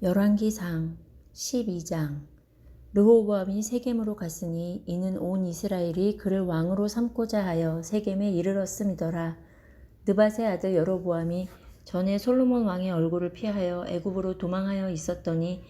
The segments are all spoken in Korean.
열왕기상 12장. 르호보암이 세겜으로 갔으니 이는 온 이스라엘이 그를 왕으로 삼고자 하여 세겜에 이르렀음이더라. 느밧의 아들 여로보암이 전에 솔로몬 왕의 얼굴을 피하여 애굽으로 도망하여 있었더니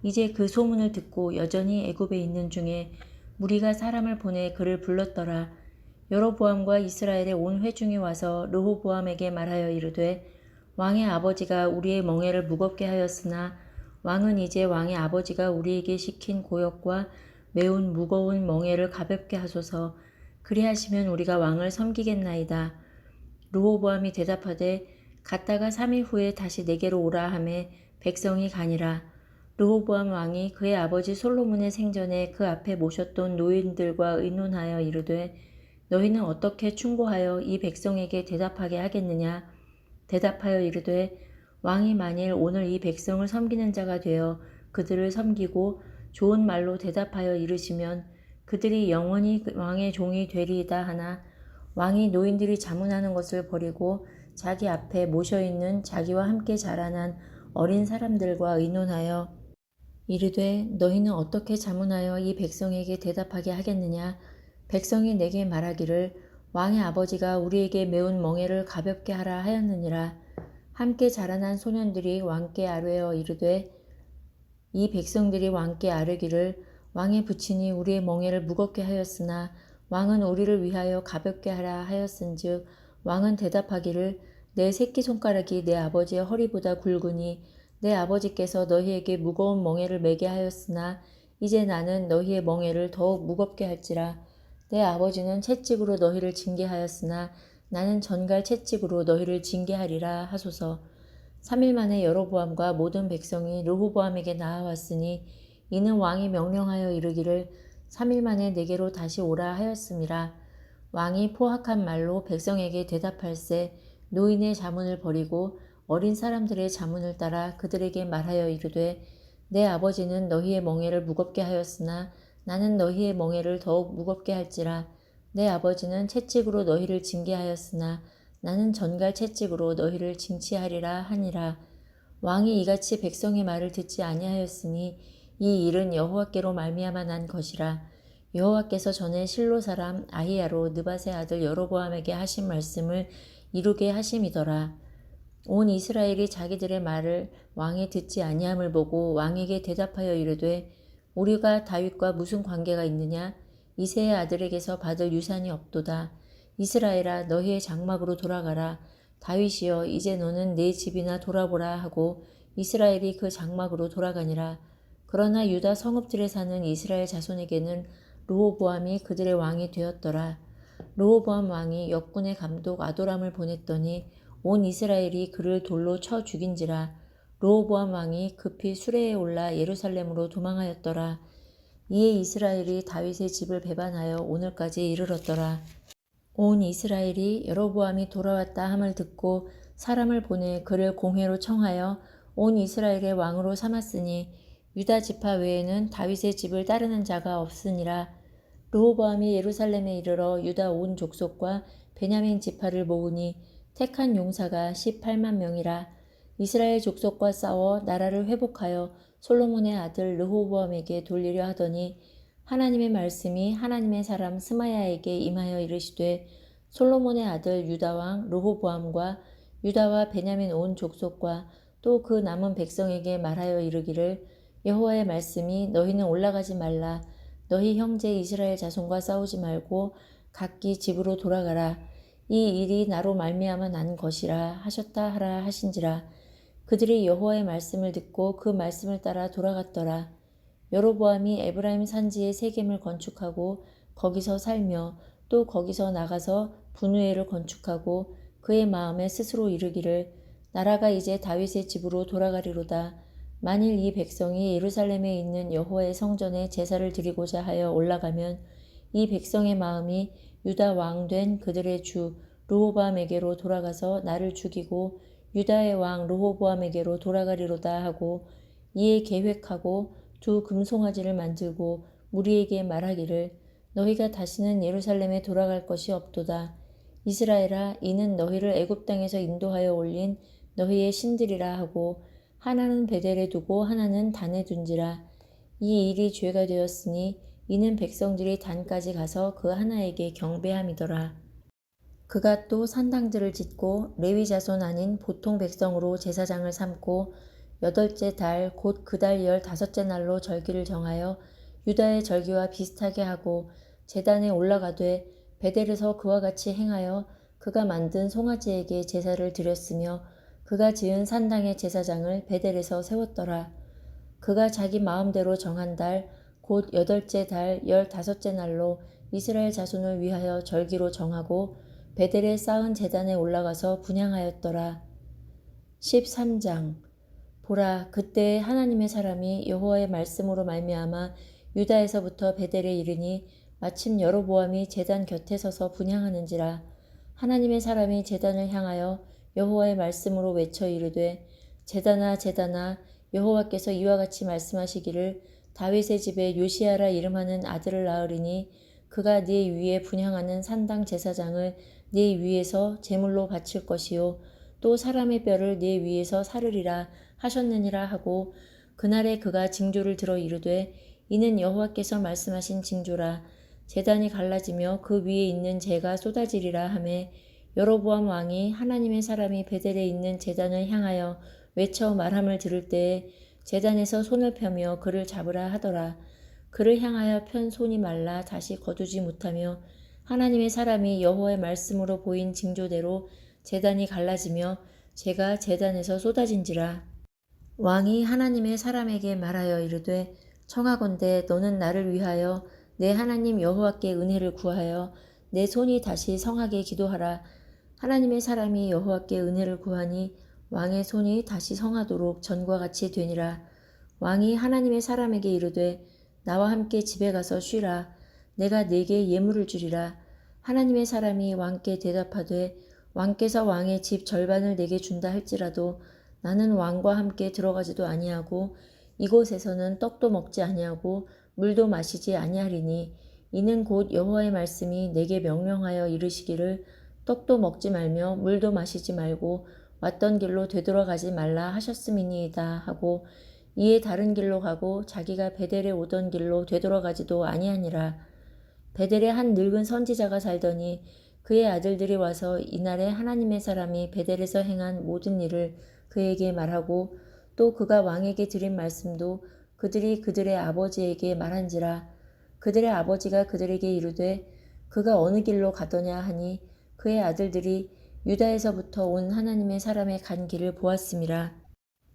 이제 그 소문을 듣고 여전히 애굽에 있는 중에 무리가 사람을 보내 그를 불렀더라. 여로보암과 이스라엘의 온 회중이 와서 르호보암에게 말하여 이르되 왕의 아버지가 우리의 멍에를 무겁게 하였으나 왕은 이제 왕의 아버지가 우리에게 시킨 고역과 매운 무거운 멍에를 가볍게 하소서. 그리하시면 우리가 왕을 섬기겠나이다. 르호보암이 대답하되 갔다가 3일 후에 다시 내게로 오라 하매 백성이 가니라. 르호보암 왕이 그의 아버지 솔로몬의 생전에 그 앞에 모셨던 노인들과 의논하여 이르되 너희는 어떻게 충고하여 이 백성에게 대답하게 하겠느냐. 대답하여 이르되 왕이 만일 오늘 이 백성을 섬기는 자가 되어 그들을 섬기고 좋은 말로 대답하여 이르시면 그들이 영원히 왕의 종이 되리이다 하나 왕이 노인들이 자문하는 것을 버리고 자기 앞에 모셔있는 자기와 함께 자라난 어린 사람들과 의논하여 이르되 너희는 어떻게 자문하여 이 백성에게 대답하게 하겠느냐. 백성이 내게 말하기를 왕의 아버지가 우리에게 매운 멍에를 가볍게 하라 하였느니라. 함께 자라난 소년들이 왕께 아뢰어 이르되 이 백성들이 왕께 아뢰기를 왕의 부친이 우리의 멍에를 무겁게 하였으나 왕은 우리를 위하여 가볍게 하라 하였은즉 왕은 대답하기를 내 새끼손가락이 내 아버지의 허리보다 굵으니 내 아버지께서 너희에게 무거운 멍에를 매게 하였으나 이제 나는 너희의 멍에를 더욱 무겁게 할지라. 내 아버지는 채찍으로 너희를 징계하였으나 나는 전갈 채찍으로 너희를 징계하리라 하소서. 3일 만에 여로보암과 모든 백성이 르호보암에게 나아왔으니 이는 왕이 명령하여 이르기를 3일 만에 내게로 다시 오라 하였음이라. 왕이 포악한 말로 백성에게 대답할세 노인의 자문을 버리고 어린 사람들의 자문을 따라 그들에게 말하여 이르되 내 아버지는 너희의 멍에를 무겁게 하였으나 나는 너희의 멍에를 더욱 무겁게 할지라. 내 아버지는 채찍으로 너희를 징계하였으나 나는 전갈 채찍으로 너희를 징치하리라 하니라. 왕이 이같이 백성의 말을 듣지 아니하였으니 이 일은 여호와께로 말미암아 난 것이라. 여호와께서 전에 실로 사람 아히야로 느밧의 아들 여로보암에게 하신 말씀을 이루게 하심이더라. 온 이스라엘이 자기들의 말을 왕이 듣지 아니함을 보고 왕에게 대답하여 이르되 우리가 다윗과 무슨 관계가 있느냐. 이새의 아들에게서 받을 유산이 없도다. 이스라엘아 너희의 장막으로 돌아가라. 다윗이여 이제 너는 내 집이나 돌아보라 하고 이스라엘이 그 장막으로 돌아가니라. 그러나 유다 성읍들에 사는 이스라엘 자손에게는 르호보암이 그들의 왕이 되었더라. 르호보암 왕이 역군의 감독 아도람을 보냈더니 온 이스라엘이 그를 돌로 쳐 죽인지라. 르호보암 왕이 급히 수레에 올라 예루살렘으로 도망하였더라. 이에 이스라엘이 다윗의 집을 배반하여 오늘까지 이르렀더라. 온 이스라엘이 여로보암이 돌아왔다 함을 듣고 사람을 보내 그를 공회로 청하여 온 이스라엘의 왕으로 삼았으니 유다 지파 외에는 다윗의 집을 따르는 자가 없으니라. 르호보암이 예루살렘에 이르러 유다 온 족속과 베냐민 지파를 모으니 택한 용사가 18만 명이라. 이스라엘 족속과 싸워 나라를 회복하여 솔로몬의 아들 르호보암에게 돌리려 하더니 하나님의 말씀이 하나님의 사람 스마야에게 임하여 이르시되 솔로몬의 아들 유다왕 르호보암과 유다와 베냐민 온 족속과 또 그 남은 백성에게 말하여 이르기를 여호와의 말씀이 너희는 올라가지 말라. 너희 형제 이스라엘 자손과 싸우지 말고 각기 집으로 돌아가라. 이 일이 나로 말미암아 난 것이라 하셨다 하라 하신지라. 그들이 여호와의 말씀을 듣고 그 말씀을 따라 돌아갔더라. 여로보암이 에브라임 산지에 세겜을 건축하고 거기서 살며 또 거기서 나가서 분우엘을 건축하고 그의 마음에 스스로 이르기를 나라가 이제 다윗의 집으로 돌아가리로다. 만일 이 백성이 예루살렘에 있는 여호와의 성전에 제사를 드리고자 하여 올라가면 이 백성의 마음이 유다 왕 된 그들의 주 르호보암에게로 돌아가서 나를 죽이고 유다의 왕 르호보암에게로 돌아가리로다 하고 이에 계획하고 두 금송아지를 만들고 무리에게 말하기를 너희가 다시는 예루살렘에 돌아갈 것이 없도다. 이스라엘아 이는 너희를 애굽 땅에서 인도하여 올린 너희의 신들이라 하고 하나는 베델에 두고 하나는 단에 둔지라. 이 일이 죄가 되었으니 이는 백성들이 단까지 가서 그 하나에게 경배함이더라. 그가 또 산당들을 짓고 레위 자손 아닌 보통 백성으로 제사장을 삼고 8째 달 곧 그 달 15째 날로 절기를 정하여 유다의 절기와 비슷하게 하고 제단에 올라가되 베델에서 그와 같이 행하여 그가 만든 송아지에게 제사를 드렸으며 그가 지은 산당의 제사장을 베델에서 세웠더라. 그가 자기 마음대로 정한 달 곧 8째 달 15째 날로 이스라엘 자손을 위하여 절기로 정하고 베델에 쌓은 제단에 올라가서 분향하였더라. 13장. 보라, 그때 하나님의 사람이 여호와의 말씀으로 말미암아 유다에서부터 베델에 이르니 마침 여로보암이 제단 곁에 서서 분향하는지라. 하나님의 사람이 제단을 향하여 여호와의 말씀으로 외쳐 이르되 제단아 제단아, 여호와께서 이와 같이 말씀하시기를 다윗의 집에 요시야라 이름하는 아들을 낳으리니 그가 네 위에 분향하는 산당 제사장을 네 위에서 제물로 바칠 것이요 또 사람의 뼈를 네 위에서 사르리라 하셨느니라 하고 그날에 그가 징조를 들어 이르되 이는 여호와께서 말씀하신 징조라. 제단이 갈라지며 그 위에 있는 재가 쏟아지리라 하매 여로보암 왕이 하나님의 사람이 베델에 있는 제단을 향하여 외쳐 말함을 들을 때에 제단에서 손을 펴며 그를 잡으라 하더라. 그를 향하여 편 손이 말라 다시 거두지 못하며 하나님의 사람이 여호와의 말씀으로 보인 징조대로 제단이 갈라지며 재가 제단에서 쏟아진지라. 왕이 하나님의 사람에게 말하여 이르되 청하건대 너는 나를 위하여 내 하나님 여호와께 은혜를 구하여 내 손이 다시 성하게 기도하라. 하나님의 사람이 여호와께 은혜를 구하니 왕의 손이 다시 성하도록 전과 같이 되니라. 왕이 하나님의 사람에게 이르되 나와 함께 집에 가서 쉬라. 내가 네게 예물을 주리라. 하나님의 사람이 왕께 대답하되 왕께서 왕의 집 절반을 내게 준다 할지라도 나는 왕과 함께 들어가지도 아니하고 이곳에서는 떡도 먹지 아니하고 물도 마시지 아니하리니 이는 곧 여호와의 말씀이 내게 명령하여 이르시기를 떡도 먹지 말며 물도 마시지 말고 왔던 길로 되돌아가지 말라 하셨음이니이다 하고 이에 다른 길로 가고 자기가 베델에 오던 길로 되돌아가지도 아니하니라. 베델에 한 늙은 선지자가 살더니 그의 아들들이 와서 이날에 하나님의 사람이 베델에서 행한 모든 일을 그에게 말하고 또 그가 왕에게 드린 말씀도 그들이 그들의 아버지에게 말한지라. 그들의 아버지가 그들에게 이르되 그가 어느 길로 가더냐 하니 그의 아들들이 유다에서부터 온 하나님의 사람의 간 길을 보았음이라.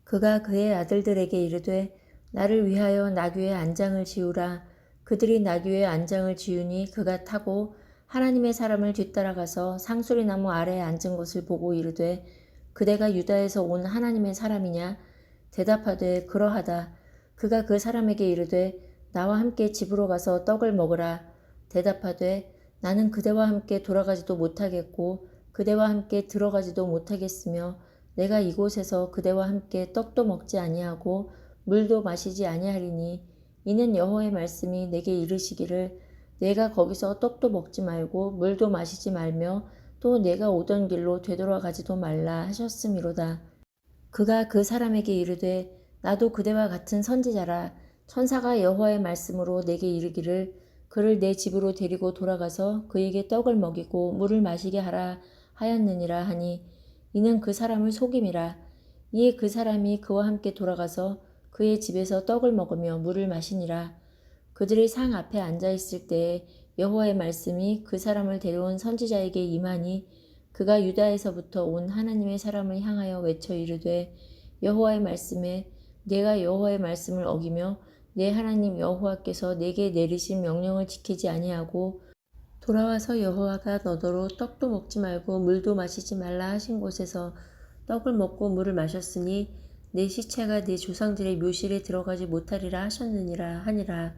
그가 그의 아들들에게 이르되 나를 위하여 나귀의 안장을 지우라. 그들이 나귀의 안장을 지우니 그가 타고 하나님의 사람을 뒤따라가서 상수리 나무 아래에 앉은 것을 보고 이르되 그대가 유다에서 온 하나님의 사람이냐? 대답하되 그러하다. 그가 그 사람에게 이르되 나와 함께 집으로 가서 떡을 먹으라. 대답하되 나는 그대와 함께 돌아가지도 못하겠고 그대와 함께 들어가지도 못하겠으며 내가 이곳에서 그대와 함께 떡도 먹지 아니하고 물도 마시지 아니하리니 이는 여호와의 말씀이 내게 이르시기를 내가 거기서 떡도 먹지 말고 물도 마시지 말며 또 내가 오던 길로 되돌아가지도 말라 하셨음이로다. 그가 그 사람에게 이르되 나도 그대와 같은 선지자라. 천사가 여호와의 말씀으로 내게 이르기를 그를 내 집으로 데리고 돌아가서 그에게 떡을 먹이고 물을 마시게 하라 하였느니라 하니 이는 그 사람을 속임이라. 이에 그 사람이 그와 함께 돌아가서 그의 집에서 떡을 먹으며 물을 마시니라. 그들이 상 앞에 앉아있을 때에 여호와의 말씀이 그 사람을 데려온 선지자에게 임하니 그가 유다에서부터 온 하나님의 사람을 향하여 외쳐 이르되 여호와의 말씀에 내가 여호와의 말씀을 어기며 내 하나님 여호와께서 내게 내리신 명령을 지키지 아니하고 돌아와서 여호와가 너더러 떡도 먹지 말고 물도 마시지 말라 하신 곳에서 떡을 먹고 물을 마셨으니 내 시체가 내 조상들의 묘실에 들어가지 못하리라 하셨느니라 하니라.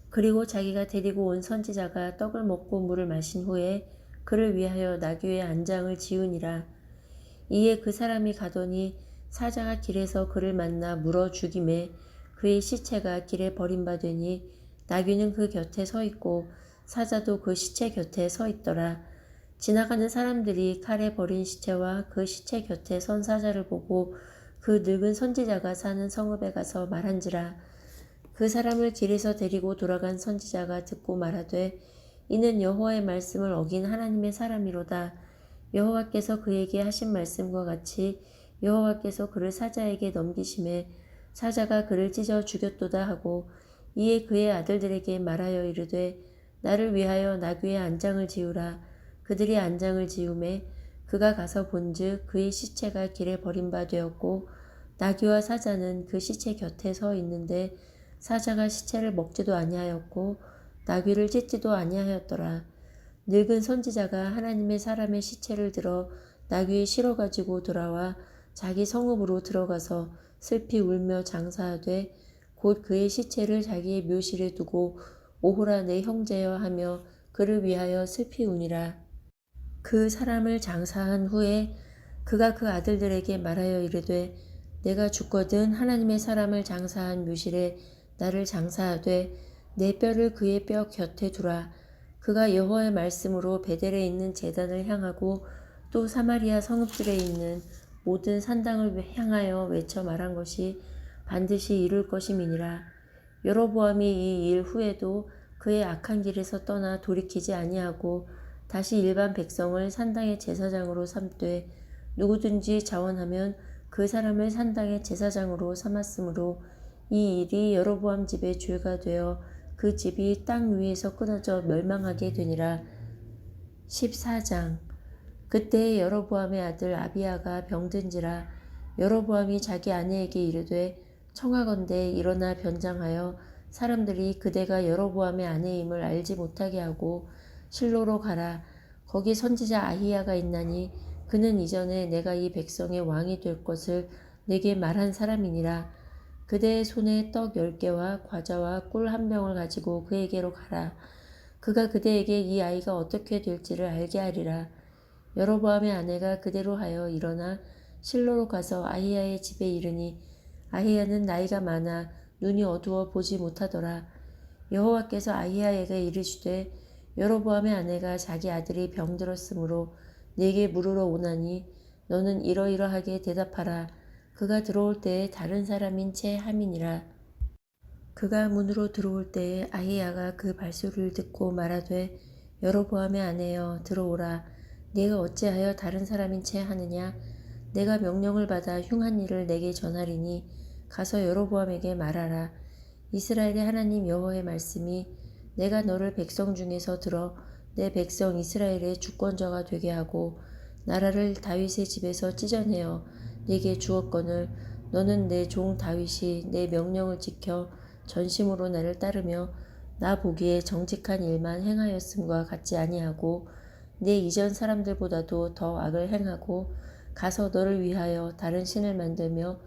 그리고 자기가 데리고 온 선지자가 떡을 먹고 물을 마신 후에 그를 위하여 나귀의 안장을 지우니라. 이에 그 사람이 가더니 사자가 길에서 그를 만나 물어 죽임에 그의 시체가 길에 버림받으니 나귀는 그 곁에 서 있고 사자도 그 시체 곁에 서 있더라. 지나가는 사람들이 칼에 버린 시체와 그 시체 곁에 선 사자를 보고 그 늙은 선지자가 사는 성읍에 가서 말한지라. 그 사람을 길에서 데리고 돌아간 선지자가 듣고 말하되 이는 여호와의 말씀을 어긴 하나님의 사람이로다. 여호와께서 그에게 하신 말씀과 같이 여호와께서 그를 사자에게 넘기심에 사자가 그를 찢어 죽였도다 하고 이에 그의 아들들에게 말하여 이르되 나를 위하여 나귀의 안장을 지으라. 그들이 안장을 지음에 그가 가서 본즉 그의 시체가 길에 버린 바 되었고 나귀와 사자는 그 시체 곁에 서 있는데 사자가 시체를 먹지도 아니하였고 나귀를 찢지도 아니하였더라. 늙은 선지자가 하나님의 사람의 시체를 들어 나귀에 실어 가지고 돌아와 자기 성읍으로 들어가서 슬피 울며 장사하되 곧 그의 시체를 자기의 묘실에 두고 오호라 내 형제여 하며 그를 위하여 슬피 우니라. 그 사람을 장사한 후에 그가 그 아들들에게 말하여 이르되 내가 죽거든 하나님의 사람을 장사한 묘실에 나를 장사하되 내 뼈를 그의 뼈 곁에 두라. 그가 여호와의 말씀으로 베델에 있는 제단을 향하고 또 사마리아 성읍들에 있는 모든 산당을 향하여 외쳐 말한 것이 반드시 이룰 것임이니라. 여로보암이 이 일 후에도 그의 악한 길에서 떠나 돌이키지 아니하고 다시 일반 백성을 산당의 제사장으로 삼되 누구든지 자원하면 그 사람을 산당의 제사장으로 삼았으므로 이 일이 여로보암 집의 죄가 되어 그 집이 땅 위에서 끊어져 멸망하게 되니라. 14장. 그때 여로보암의 아들 아비야가 병든지라. 여로보암이 자기 아내에게 이르되 청하건대 일어나 변장하여 사람들이 그대가 여로보암의 아내임을 알지 못하게 하고 실로로 가라. 거기 선지자 아히야가 있나니 그는 이전에 내가 이 백성의 왕이 될 것을 내게 말한 사람이니라. 그대의 손에 떡 10개와 과자와 꿀 1병을 가지고 그에게로 가라. 그가 그대에게 이 아이가 어떻게 될지를 알게 하리라. 여로보암의 아내가 그대로 하여 일어나 실로로 가서 아히야의 집에 이르니 아히야는 나이가 많아 눈이 어두워 보지 못하더라. 여호와께서 아히야에게 이르시되 여로보암의 아내가 자기 아들이 병들었으므로 내게 물으러 오나니 너는 이러이러하게 대답하라. 그가 들어올 때에 다른 사람인 채 함이니라. 그가 문으로 들어올 때에 아히야가 그 발소리를 듣고 말하되 여로보암의 아내여 들어오라. 네가 어찌하여 다른 사람인 채 하느냐. 내가 명령을 받아 흉한 일을 내게 전하리니 가서 여로보암에게 말하라. 이스라엘의 하나님 여호와의 말씀이 내가 너를 백성 중에서 들어 내 백성 이스라엘의 주권자가 되게 하고 나라를 다윗의 집에서 찢어내어 네게 주었거늘 너는 내 종 다윗이 내 명령을 지켜 전심으로 나를 따르며 나 보기에 정직한 일만 행하였음과 같지 아니하고 내 이전 사람들보다도 더 악을 행하고 가서 너를 위하여 다른 신을 만들며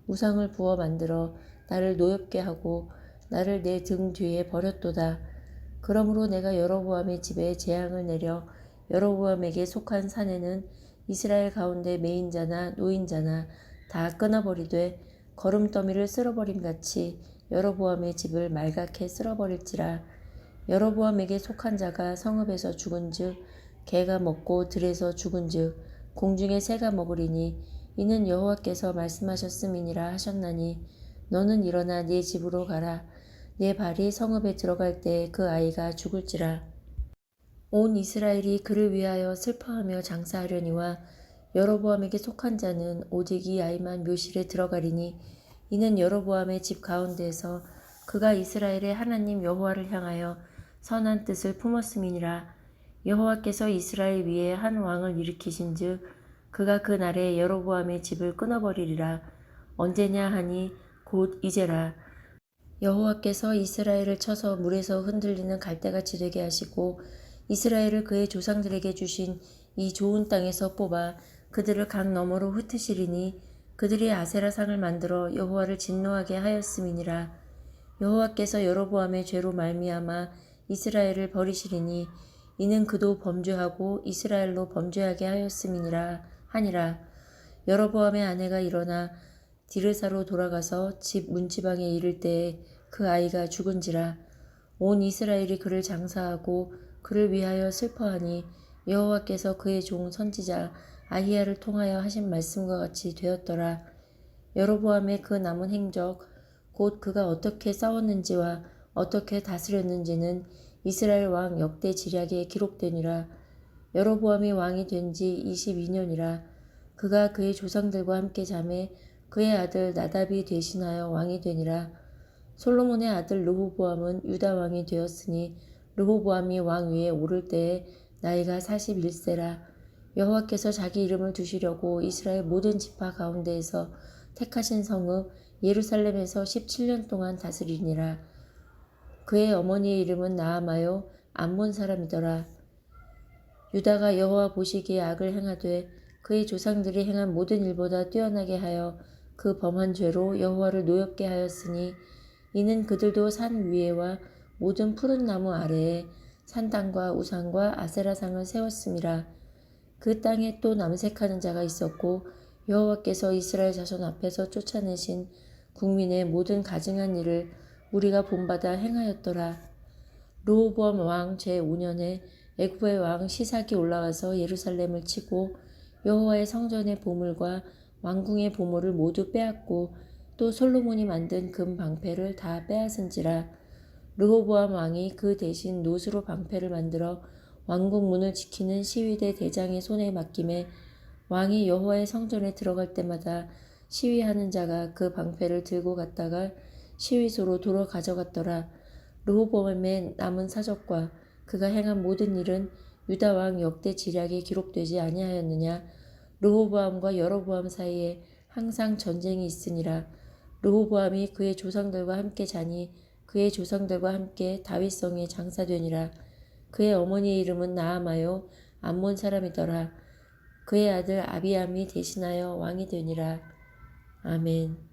우상을 부어 만들어 나를 노엽게 하고 나를 내 등 뒤에 버렸도다. 그러므로 내가 여로보암의 집에 재앙을 내려 여로보암에게 속한 산에는 이스라엘 가운데 매인자나 노인자나 다 끊어버리되 거름더미를 쓸어버림같이 여로보암의 집을 말갛게 쓸어버릴지라. 여로보암에게 속한 자가 성읍에서 죽은즉 개가 먹고 들에서 죽은즉 공중의 새가 먹으리니 이는 여호와께서 말씀하셨음이니라 하셨나니 너는 일어나 네 집으로 가라. 내 발이 성읍에 들어갈 때 그 아이가 죽을지라. 온 이스라엘이 그를 위하여 슬퍼하며 장사하려니와 여로보암에게 속한 자는 오직 이 아이만 묘실에 들어가리니 이는 여로보암의 집 가운데에서 그가 이스라엘의 하나님 여호와를 향하여 선한 뜻을 품었음이니라. 여호와께서 이스라엘 위에 한 왕을 일으키신즉 그가 그 날에 여로보암의 집을 끊어버리리라. 언제냐 하니 곧 이제라. 여호와께서 이스라엘을 쳐서 물에서 흔들리는 갈대같이 되게 하시고 이스라엘을 그의 조상들에게 주신 이 좋은 땅에서 뽑아 그들을 강 너머로 흩으시리니 그들이 아세라상을 만들어 여호와를 진노하게 하였음이니라. 여호와께서 여로보암의 죄로 말미암아 이스라엘을 버리시리니 이는 그도 범죄하고 이스라엘로 범죄하게 하였음이니라 하니라. 여로보암의 아내가 일어나 디르사로 돌아가서 집 문지방에 이를 때에 그 아이가 죽은지라. 온 이스라엘이 그를 장사하고 그를 위하여 슬퍼하니 여호와께서 그의 종 선지자 아히야를 통하여 하신 말씀과 같이 되었더라. 여로보암의 그 남은 행적 곧 그가 어떻게 싸웠는지와 어떻게 다스렸는지는 이스라엘 왕 역대 지략에 기록되니라. 여로보암이 왕이 된 지 22년이라. 그가 그의 조상들과 함께 잠에 그의 아들 나답이 대신하여 왕이 되니라. 솔로몬의 아들 르호보암은 유다 왕이 되었으니 르호보암이 왕 위에 오를 때에 나이가 41세라. 여호와께서 자기 이름을 두시려고 이스라엘 모든 지파 가운데에서 택하신 성읍 예루살렘에서 17년 동안 다스리니라. 그의 어머니의 이름은 나아마요 암몬 사람이더라. 유다가 여호와 보시기에 악을 행하되 그의 조상들이 행한 모든 일보다 뛰어나게 하여 그 범한 죄로 여호와를 노엽게 하였으니 이는 그들도 산 위에와 모든 푸른 나무 아래에 산당과 우상과 아세라상을 세웠음이라. 그 땅에 또 남색하는 자가 있었고 여호와께서 이스라엘 자손 앞에서 쫓아내신 국민의 모든 가증한 일을 우리가 본받아 행하였더라. 르호보암 왕 제5년에 애굽의 왕 시삭이 올라와서 예루살렘을 치고 여호와의 성전의 보물과 왕궁의 보물을 모두 빼앗고 또 솔로몬이 만든 금 방패를 다 빼앗은지라. 르호보암 왕이 그 대신 노수로 방패를 만들어 왕궁 문을 지키는 시위대 대장의 손에 맡김에 왕이 여호와의 성전에 들어갈 때마다 시위하는 자가 그 방패를 들고 갔다가 시위소로 도로 가져갔더라. 르호보암의 남은 사적과 그가 행한 모든 일은 유다 왕 역대 지략에 기록되지 아니하였느냐. 르호보암과 여로보암 사이에 항상 전쟁이 있으니라. 르호보암이 그의 조상들과 함께 자니 그의 조상들과 함께 다윗성에 장사되니라. 그의 어머니의 이름은 나아마요 암몬 사람이더라. 그의 아들 아비암이 대신하여 왕이 되니라. 아멘.